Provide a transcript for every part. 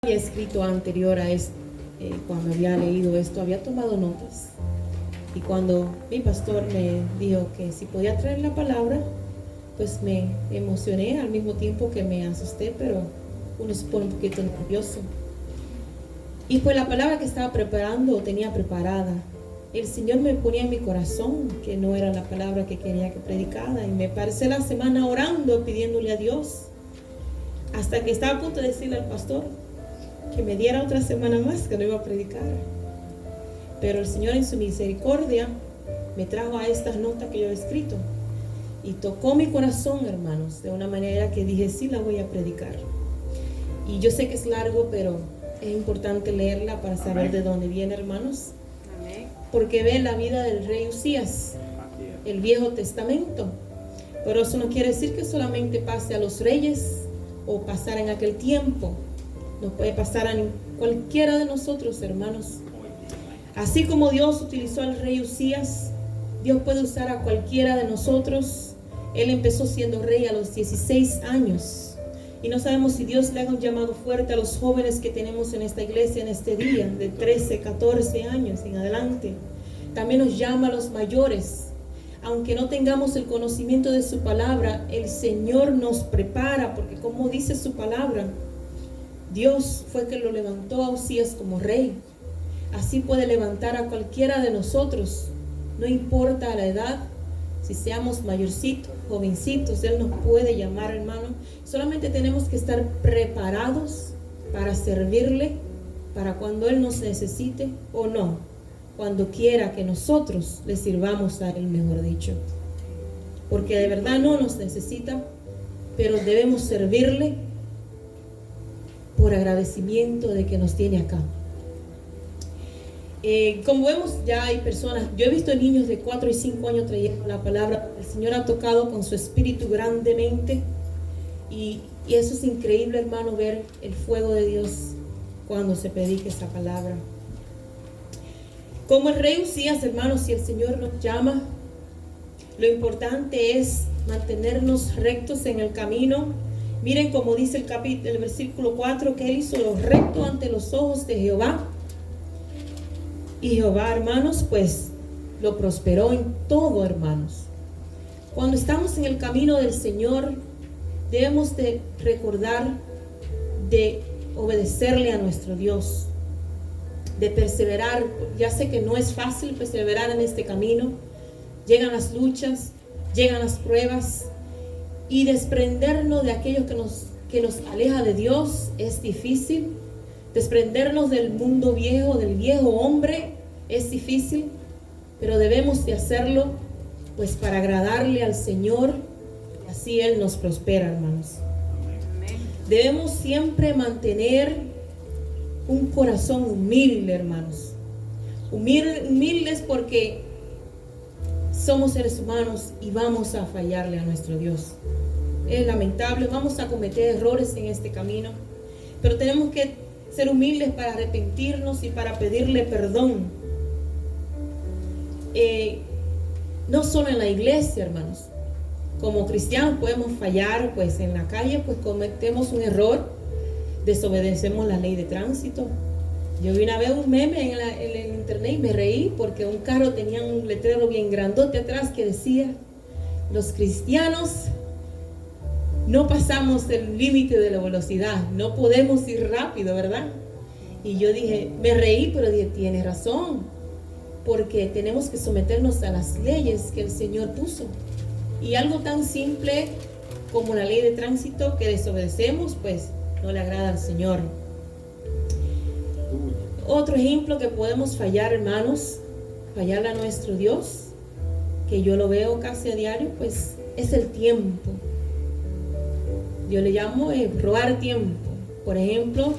Había escrito anterior a esto, cuando había leído esto, había tomado notas. Y cuando mi pastor me dijo que si podía traer la palabra, pues me emocioné al mismo tiempo que me asusté, pero uno se pone un poquito nervioso. Y pues la palabra que estaba preparando, tenía preparada, el Señor me ponía en mi corazón que no era la palabra que quería que predicara. Y me pasé la semana orando, pidiéndole a Dios, hasta que estaba a punto de decirle al pastor que me diera otra semana más que no iba a predicar. Pero el Señor en su misericordia me trajo a estas notas que yo he escrito y tocó mi corazón, hermanos, de una manera que dije, sí, la voy a predicar. Y yo sé que es largo, pero es importante leerla para saber de dónde viene, hermanos. Porque ve la vida del rey Usías, el Viejo Testamento. Pero eso no quiere decir que solamente pase a los reyes o pasar en aquel tiempo. Nos puede pasar a cualquiera de nosotros, hermanos. Así como Dios utilizó al rey Usías, Dios puede usar a cualquiera de nosotros. Él empezó siendo rey a los 16 años. Y no sabemos si Dios le haga un llamado fuerte a los jóvenes que tenemos en esta iglesia en este día, de 13, 14 años en adelante. También nos llama a los mayores. Aunque no tengamos el conocimiento de su palabra, el Señor nos prepara, porque como dice su palabra, Dios fue que lo levantó a Usías como rey. Así puede levantar a cualquiera de nosotros, no importa la edad, si seamos mayorcitos, jovencitos, Él nos puede llamar, hermano. Solamente tenemos que estar preparados para servirle, para cuando Él nos necesite o no, cuando quiera que nosotros le sirvamos a Él, mejor dicho. Porque de verdad no nos necesita, pero debemos servirle por agradecimiento de que nos tiene acá. Como vemos, ya hay personas, yo he visto niños de 4 y 5 años trayendo la palabra. El Señor ha tocado con su espíritu grandemente y eso es increíble, hermano, ver el fuego de Dios cuando se predica esa palabra. Como el rey Usías, hermanos, si el Señor nos llama, lo importante es mantenernos rectos en el camino. Miren como dice el versículo 4, que Él hizo lo recto ante los ojos de Jehová. Y Jehová, hermanos, pues lo prosperó en todo, hermanos. Cuando estamos en el camino del Señor, debemos de recordar de obedecerle a nuestro Dios, de perseverar. Ya sé que no es fácil perseverar en este camino. Llegan las luchas, llegan las pruebas, y desprendernos de aquello que nos aleja de Dios es difícil. Desprendernos del mundo viejo, del viejo hombre, es difícil, pero debemos de hacerlo pues para agradarle al Señor, y así Él nos prospera, hermanos. Debemos siempre mantener un corazón humilde, hermanos. Humildes porque somos seres humanos y vamos a fallarle a nuestro Dios. Es lamentable, vamos a cometer errores en este camino, pero tenemos que ser humildes para arrepentirnos y para pedirle perdón. No solo en la iglesia, hermanos. Como cristianos podemos fallar, pues en la calle pues cometemos un error, desobedecemos la ley de tránsito. Yo vi una vez un meme en el internet y me reí porque un carro tenía un letrero bien grandote atrás que decía: los cristianos no pasamos el límite de la velocidad, no podemos ir rápido, ¿verdad? Y yo dije, me reí, pero dije, tiene razón, porque tenemos que someternos a las leyes que el Señor puso. Y algo tan simple como la ley de tránsito que desobedecemos, pues no le agrada al Señor. Otro ejemplo que podemos fallar, hermanos, fallarle a nuestro Dios, que yo lo veo casi a diario, pues es el tiempo. Yo le llamo robar tiempo. Por ejemplo,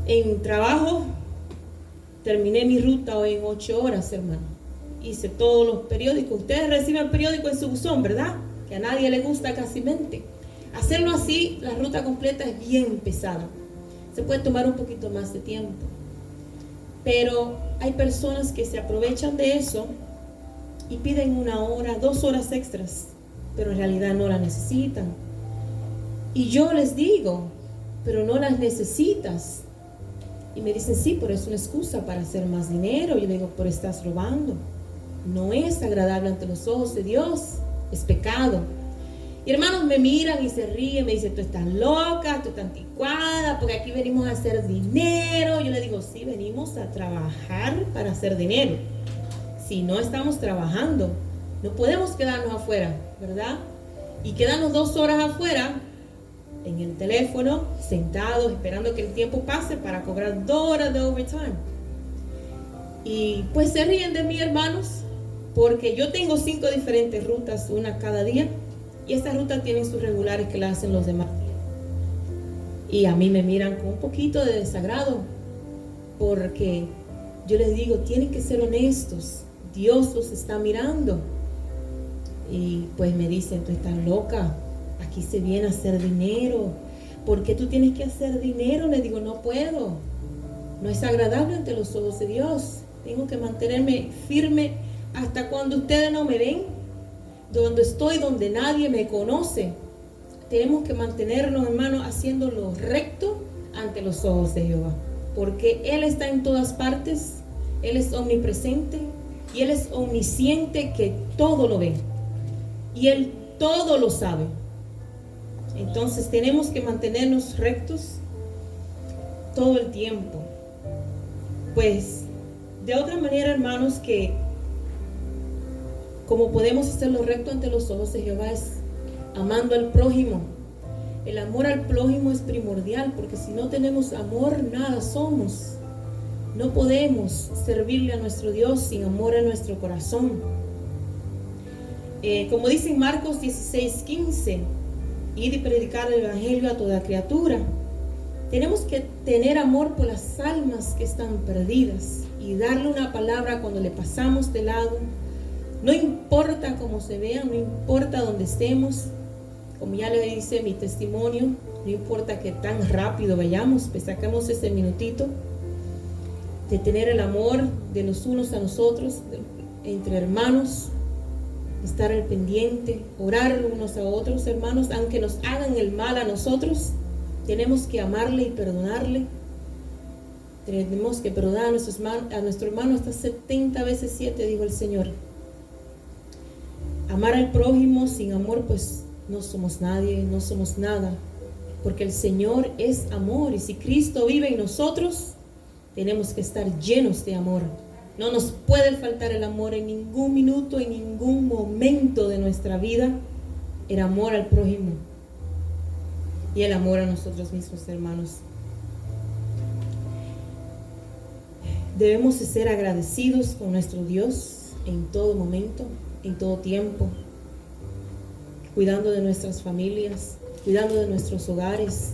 en trabajo, terminé mi ruta hoy en 8 horas, hermano. Hice todos los periódicos. Ustedes reciben periódico en su buzón, ¿verdad? Que a nadie le gusta casi mente. Hacerlo así, la ruta completa es bien pesada. Se puede tomar un poquito más de tiempo. Pero hay personas que se aprovechan de eso y piden 1 hora, 2 horas extras, pero en realidad no la necesitan. Y yo les digo, pero no las necesitas. Y me dicen, sí, pero es una excusa para hacer más dinero. Yo le digo, pero estás robando. No es agradable ante los ojos de Dios, es pecado. Y hermanos me miran y se ríen, me dicen, tú estás loca, tú estás anticuada, porque aquí venimos a hacer dinero. Yo le digo, sí, venimos a trabajar para hacer dinero. Si no estamos trabajando, no podemos quedarnos afuera, ¿verdad? Y quedarnos 2 horas afuera en el teléfono, sentados, esperando que el tiempo pase para cobrar 2 horas de overtime. Y pues se ríen de mí, hermanos, porque yo tengo 5 diferentes rutas, una cada día, y estas rutas tienen sus regulares que las hacen los demás. Y a mí me miran con un poquito de desagrado, porque yo les digo, tienen que ser honestos, Dios los está mirando. Y pues me dicen, tú estás loca, aquí se viene a hacer dinero. ¿Por qué tú tienes que hacer dinero? Le digo, no puedo. No es agradable ante los ojos de Dios. Tengo que mantenerme firme hasta cuando ustedes no me ven. Donde estoy, donde nadie me conoce. Tenemos que mantenernos, hermanos, haciendo lo recto ante los ojos de Jehová. Porque Él está en todas partes. Él es omnipresente. Y Él es omnisciente, que todo lo ve. Y Él todo lo sabe. Entonces tenemos que mantenernos rectos todo el tiempo. Pues de otra manera, hermanos, que como podemos hacerlo recto ante los ojos de Jehová es amando al prójimo. El amor al prójimo es primordial, porque si no tenemos amor, nada somos. No podemos servirle a nuestro Dios sin amor en nuestro corazón. Como dice en Marcos 16:15, ir y predicar el evangelio a toda criatura. Tenemos que tener amor por las almas que están perdidas y darle una palabra cuando le pasamos de lado. No importa cómo se vean, no importa dónde estemos. Como ya le dice mi testimonio, no importa que tan rápido vayamos, pues saquemos ese minutito de tener el amor de los unos a nosotros, entre hermanos, estar al pendiente, orar unos a otros, hermanos, aunque nos hagan el mal a nosotros, tenemos que amarle y perdonarle. Tenemos que perdonar a nuestro hermano hasta 70 veces 7, dijo el Señor. Amar al prójimo sin amor, pues no somos nadie, no somos nada, porque el Señor es amor, y si Cristo vive en nosotros, tenemos que estar llenos de amor. No nos puede faltar el amor en ningún minuto, en ningún momento de nuestra vida, el amor al prójimo y el amor a nosotros mismos, hermanos. Debemos de ser agradecidos con nuestro Dios en todo momento, en todo tiempo, cuidando de nuestras familias, cuidando de nuestros hogares,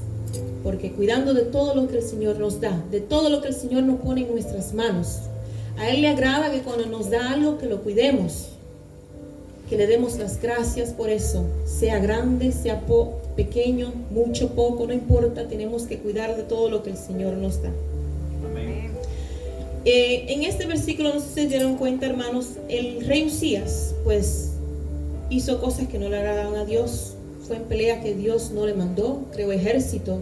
porque cuidando de todo lo que el Señor nos da, de todo lo que el Señor nos pone en nuestras manos. A Él le agrada que cuando nos da algo, que lo cuidemos, que le demos las gracias por eso, sea grande, sea pequeño, mucho, poco, no importa, tenemos que cuidar de todo lo que el Señor nos da. Amén. En este versículo, no sé si se dieron cuenta, hermanos, el rey Usías, pues, hizo cosas que no le agradaban a Dios. Fue en pelea que Dios no le mandó, creó ejército.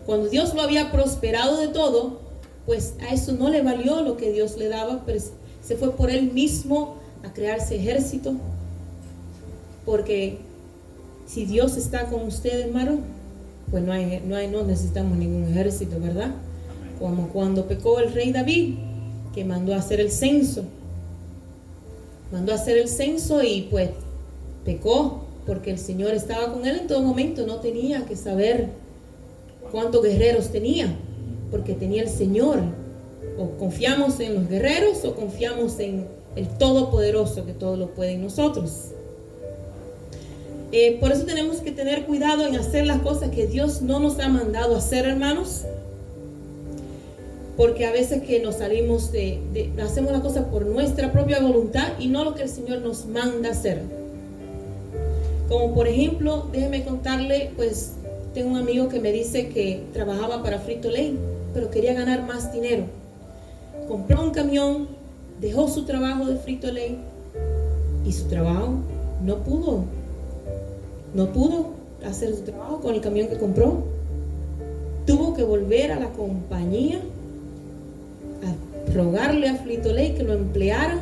Cuando Dios lo había prosperado de todo, pues a eso no le valió lo que Dios le daba, pero se fue por él mismo a crearse ejército. Porque si Dios está con usted, hermano, pues no necesitamos ningún ejército, ¿verdad? Como cuando pecó el rey David, que mandó a hacer el censo. Mandó a hacer el censo y pues pecó, porque el Señor estaba con él en todo momento. No tenía que saber cuántos guerreros tenía, porque tenía el Señor. O confiamos en los guerreros o confiamos en el Todopoderoso, que todo lo puede en nosotros. Por eso tenemos que tener cuidado en hacer las cosas que Dios no nos ha mandado hacer, hermanos, porque a veces que nos salimos hacemos la cosa por nuestra propia voluntad y no lo que el Señor nos manda hacer. Como por ejemplo, déjeme contarle, pues tengo un amigo que me dice que trabajaba para Frito-Lay, pero quería ganar más dinero. Compró un camión, dejó su trabajo de Frito-Lay y su trabajo no pudo hacer su trabajo con el camión que compró. tuvo que volver a la compañía a rogarle a Flitoley que lo emplearan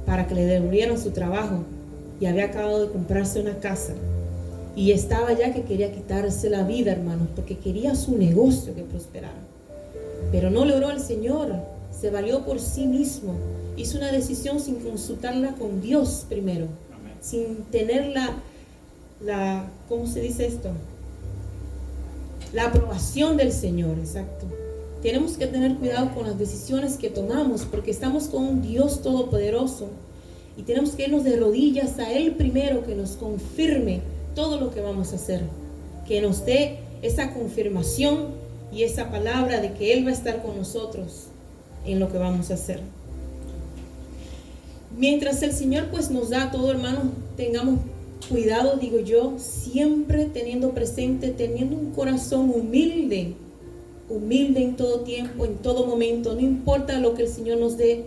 para que le devolvieran su trabajo, y había acabado de comprarse una casa y estaba ya que quería quitarse la vida, hermanos, porque quería su negocio que prosperara, pero no le oró al Señor, se valió por sí mismo, hizo una decisión sin consultarla con Dios primero. Amén. Sin tener la ¿cómo se dice esto? La aprobación del Señor, exacto. Tenemos que tener cuidado con las decisiones que tomamos, porque estamos con un Dios todopoderoso y tenemos que irnos de rodillas a Él primero, que nos confirme todo lo que vamos a hacer, que nos dé esa confirmación y esa palabra de que Él va a estar con nosotros en lo que vamos a hacer. Mientras el Señor pues nos da todo, hermanos, tengamos cuidado, digo yo, siempre teniendo presente, teniendo un corazón humilde en todo tiempo, en todo momento, no importa lo que el Señor nos dé,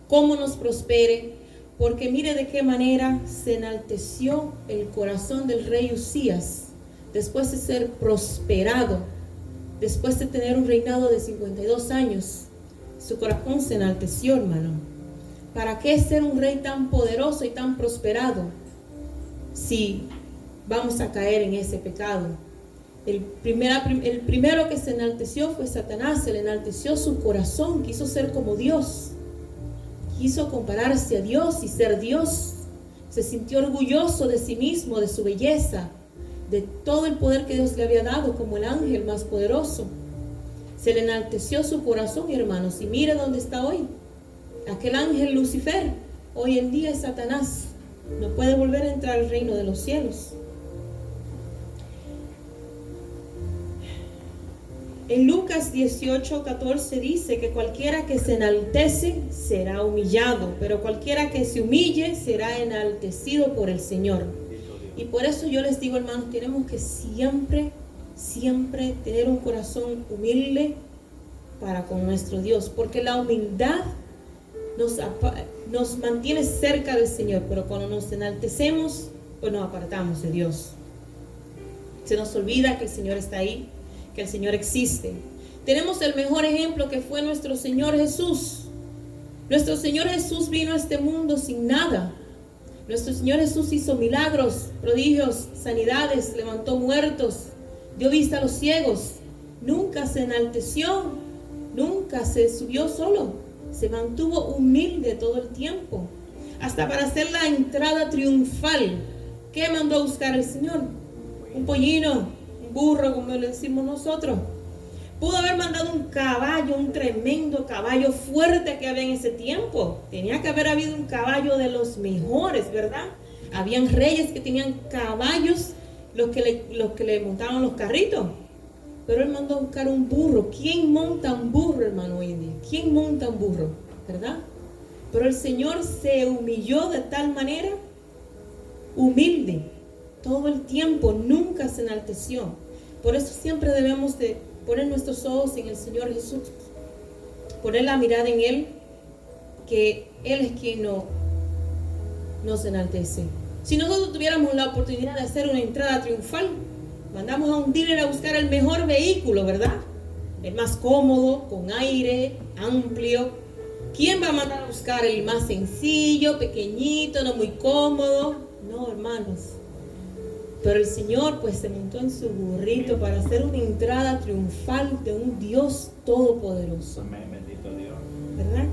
cómo nos prospere, porque mire de qué manera se enalteció el corazón del rey Usías, después de ser prosperado, después de tener un reinado de 52 años, su corazón se enalteció, hermano. ¿Para qué ser un rey tan poderoso y tan prosperado si vamos a caer en ese pecado? El primero que se enalteció fue Satanás. Se le enalteció su corazón, quiso ser como Dios, quiso compararse a Dios y ser Dios. Se sintió orgulloso de sí mismo, de su belleza, de todo el poder que Dios le había dado como el ángel más poderoso. Se le enalteció su corazón, hermanos, y mire dónde está hoy. Aquel ángel Lucifer, hoy en día es Satanás. No puede volver a entrar al reino de los cielos. En Lucas 18:14 dice que cualquiera que se enaltece será humillado, pero cualquiera que se humille será enaltecido por el Señor. Y por eso yo les digo, hermanos, tenemos que siempre tener un corazón humilde para con nuestro Dios, porque la humildad nos mantiene cerca del Señor, pero cuando nos enaltecemos, pues nos apartamos de Dios. Se nos olvida que el Señor está ahí, que el Señor existe. Tenemos el mejor ejemplo, que fue nuestro Señor Jesús. Nuestro Señor Jesús vino a este mundo sin nada. Nuestro Señor Jesús hizo milagros, prodigios, sanidades, levantó muertos, dio vista a los ciegos. Nunca se enalteció, nunca se subió solo, se mantuvo humilde todo el tiempo. Hasta para hacer la entrada triunfal, ¿qué mandó a buscar el Señor? Un pollino, un burro, como le decimos nosotros. Pudo haber mandado un caballo, un tremendo caballo fuerte que había en ese tiempo. Tenía que haber habido un caballo de los mejores, ¿verdad? Habían reyes que tenían caballos, los que le montaban los carritos. Pero él mandó a buscar un burro. ¿Quién monta un burro, hermano, hoy en día? ¿Quién monta un burro? ¿Verdad? Pero el Señor se humilló de tal manera, humilde, todo el tiempo, nunca se enalteció. Por eso siempre debemos de poner nuestros ojos en el Señor Jesús, poner la mirada en Él, que Él es quien nos enaltece. Si nosotros tuviéramos la oportunidad de hacer una entrada triunfal, mandamos a un dealer a buscar el mejor vehículo, ¿verdad? El más cómodo, con aire, amplio. ¿Quién va a mandar a buscar el más sencillo, pequeñito, no muy cómodo? No, hermanos. Pero el Señor pues se montó en su burrito para hacer una entrada triunfal de un Dios todopoderoso. Amén, bendito Dios. ¿Verdad?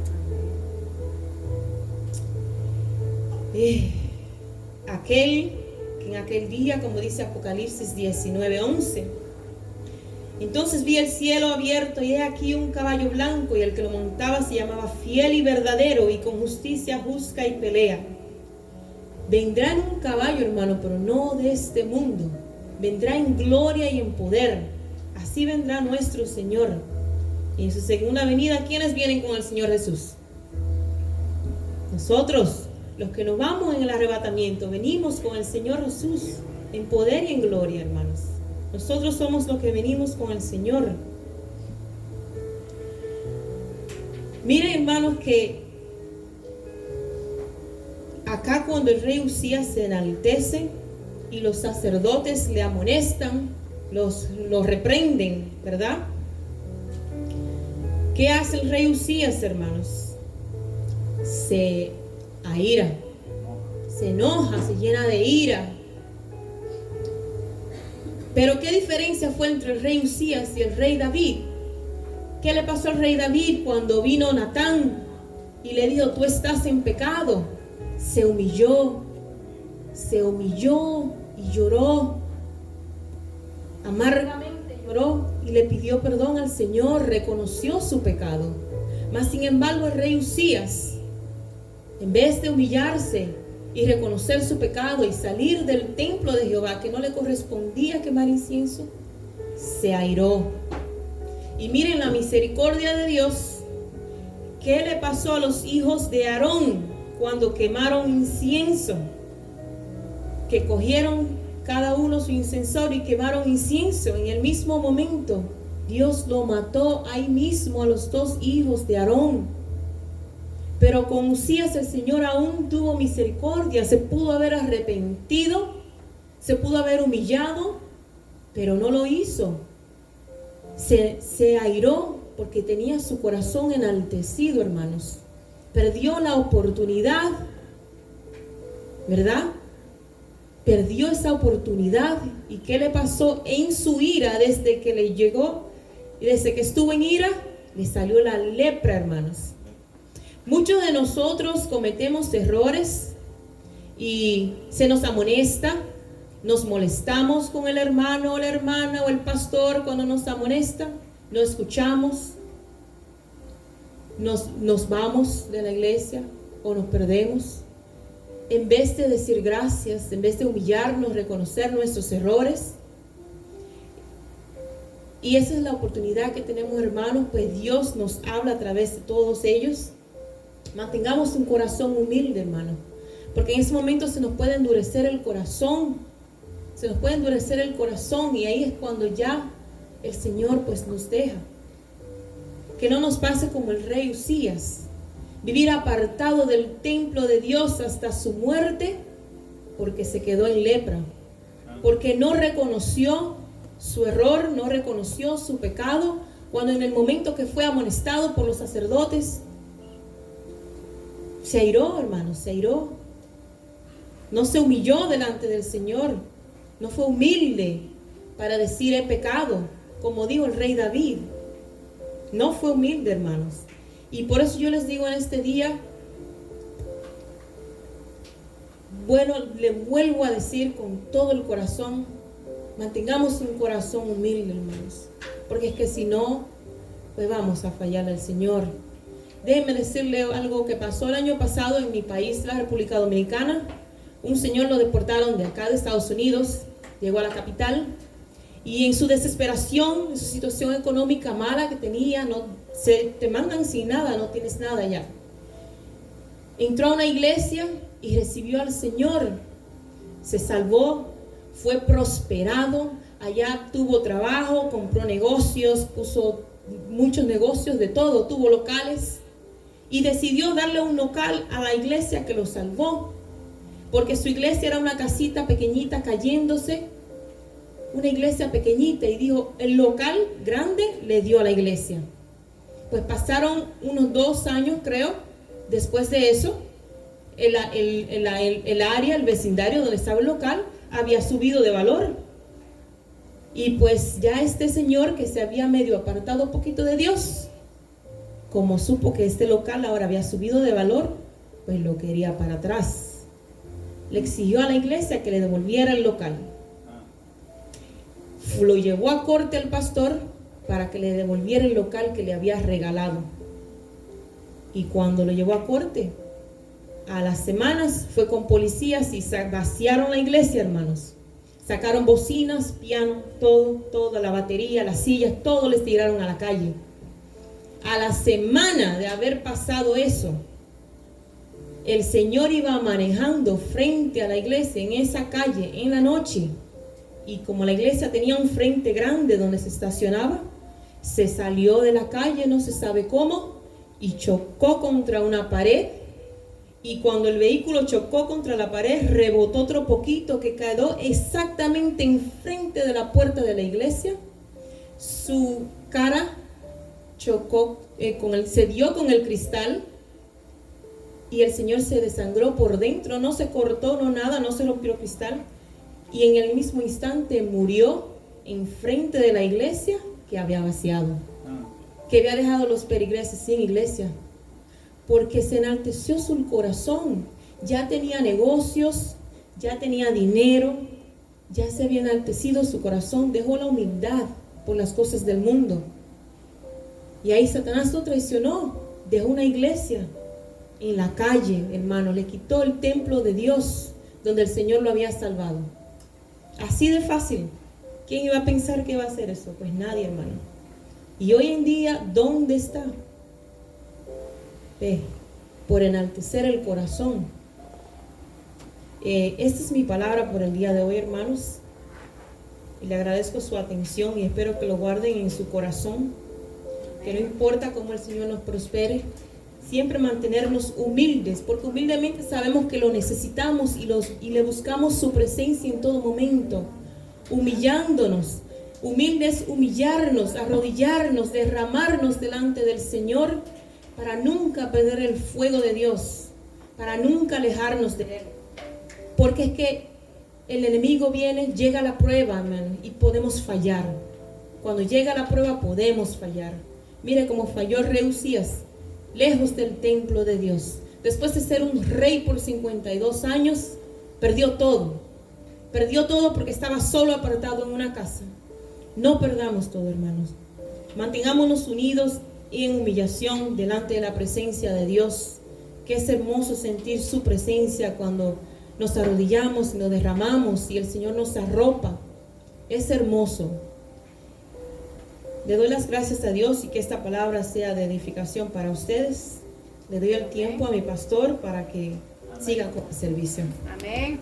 Que en aquel día, como dice Apocalipsis 19:11, entonces vi el cielo abierto y he aquí un caballo blanco, y el que lo montaba se llamaba Fiel y Verdadero, y con justicia juzga y pelea. Vendrá en un caballo, hermano, pero no de este mundo. Vendrá en gloria y en poder. Así vendrá nuestro Señor. Y en su segunda venida, ¿quiénes vienen con el Señor Jesús? Nosotros, los que nos vamos en el arrebatamiento, venimos con el Señor Jesús en poder y en gloria, hermanos. Nosotros somos los que venimos con el Señor. Miren, hermanos, que acá cuando el rey Usías se enaltece y los sacerdotes le amonestan, los reprenden, ¿verdad? ¿Qué hace el rey Usías, hermanos? Se aira, se enoja, se llena de ira. Pero ¿qué diferencia fue entre el rey Usías y el rey David? ¿Qué le pasó al rey David cuando vino Natán y le dijo, tú estás en pecado? Se humilló y lloró, amargamente lloró y le pidió perdón al Señor, reconoció su pecado. Mas sin embargo el rey Usías, en vez de humillarse y reconocer su pecado y salir del templo de Jehová, que no le correspondía quemar incienso, se airó. Y miren la misericordia de Dios. ¿Qué le pasó a los hijos de Aarón cuando quemaron incienso? Que cogieron cada uno su incensor y quemaron incienso. En el mismo momento Dios lo mató ahí mismo a los dos hijos de Aarón. Pero con Usías el Señor aún tuvo misericordia. Se pudo haber arrepentido, se pudo haber humillado, pero no lo hizo. Se airó porque tenía su corazón enaltecido, hermanos. Perdió la oportunidad, ¿verdad? Perdió esa oportunidad. ¿Y qué le pasó en su ira? Desde que le llegó y desde que estuvo en ira, le salió la lepra, hermanos. Muchos de nosotros cometemos errores y se nos amonesta, nos molestamos con el hermano o la hermana o el pastor cuando nos amonesta, no escuchamos, nos vamos de la iglesia o nos perdemos. En vez de decir gracias, en vez de humillarnos, reconocer nuestros errores. Y esa es la oportunidad que tenemos, hermanos, pues Dios nos habla a través de todos ellos. Mantengamos un corazón humilde, hermano, porque en ese momento se nos puede endurecer el corazón, y ahí es cuando ya el Señor pues nos deja. Que no nos pase como el rey Usías, vivir apartado del templo de Dios hasta su muerte, porque se quedó en lepra, porque no reconoció su error, no reconoció su pecado, cuando en el momento que fue amonestado por los sacerdotes, se airó, hermano, se airó. No se humilló delante del Señor. No fue humilde para decir he pecado, como dijo el rey David. No fue humilde, hermanos. Y por eso yo les digo en este día, bueno, le vuelvo a decir con todo el corazón, mantengamos un corazón humilde, hermanos. Porque es que si no, pues vamos a fallar al Señor. Déjenme decirle algo que pasó el año pasado en mi país, la República Dominicana. Un señor lo deportaron de acá de Estados Unidos, llegó a la capital y en su desesperación, en su situación económica mala que tenía, te mandan sin nada, no tienes nada ya. Entró a una iglesia y recibió al Señor, se salvó, fue prosperado, allá tuvo trabajo, compró negocios, puso muchos negocios de todo, tuvo locales. Y decidió darle un local a la iglesia que lo salvó. Porque su iglesia era una casita pequeñita cayéndose. Una iglesia pequeñita. Y dijo, el local grande le dio a la iglesia. Pues pasaron unos 2 años, creo. Después de eso, el área, el vecindario donde estaba el local, había subido de valor. Y pues ya este señor que se había medio apartado un poquito de Dios, como supo que este local ahora había subido de valor, pues lo quería para atrás. Le exigió a la iglesia que le devolviera el local. Lo llevó a corte al pastor para que le devolviera el local que le había regalado. Y cuando lo llevó a corte, a las semanas fue con policías y vaciaron la iglesia, hermanos. Sacaron bocinas, piano, toda la batería, las sillas, todo les tiraron a la calle. A la semana de haber pasado eso, el Señor iba manejando frente a la iglesia en esa calle en la noche. Y como la iglesia tenía un frente grande donde se estacionaba, se salió de la calle, no se sabe cómo, y chocó contra una pared. Y cuando el vehículo chocó contra la pared, rebotó otro poquito que quedó exactamente enfrente de la puerta de la iglesia. su cara chocó, se dio con el cristal y el Señor se desangró por dentro, no se cortó, no nada, no se rompió el cristal, y en el mismo instante murió enfrente de la iglesia que había vaciado, que había dejado a los peregrinos sin iglesia, porque se enalteció su corazón. Ya tenía negocios, ya tenía dinero, ya se había enaltecido su corazón, dejó la humildad por las cosas del mundo. Y ahí Satanás lo traicionó, dejó una iglesia en la calle, hermano, le quitó el templo de Dios, donde el Señor lo había salvado. Así de fácil. ¿Quién iba a pensar que iba a hacer eso? Pues nadie, hermano. Y hoy en día, ¿dónde está? Por enaltecer el corazón. Esta es mi palabra por el día de hoy, hermanos. Y le agradezco su atención y espero que lo guarden en su corazón. Que no importa cómo el Señor nos prospere, siempre mantenernos humildes, porque humildemente sabemos que lo necesitamos y le buscamos su presencia en todo momento, humillándonos. Humildes, humillarnos, arrodillarnos, derramarnos delante del Señor para nunca perder el fuego de Dios, para nunca alejarnos de Él. Porque es que el enemigo viene, llega la prueba, hermano, y podemos fallar. Cuando llega la prueba podemos fallar. Mire cómo falló el rey Usías, lejos del templo de Dios. Después de ser un rey por 52 años, perdió todo. Perdió todo porque estaba solo, apartado en una casa. No perdamos todo, hermanos. Mantengámonos unidos y en humillación delante de la presencia de Dios. Que es hermoso sentir su presencia cuando nos arrodillamos y nos derramamos y el Señor nos arropa. Es hermoso. Le doy las gracias a Dios y que esta palabra sea de edificación para ustedes. Le doy el tiempo a mi pastor para que siga con el servicio. Amén.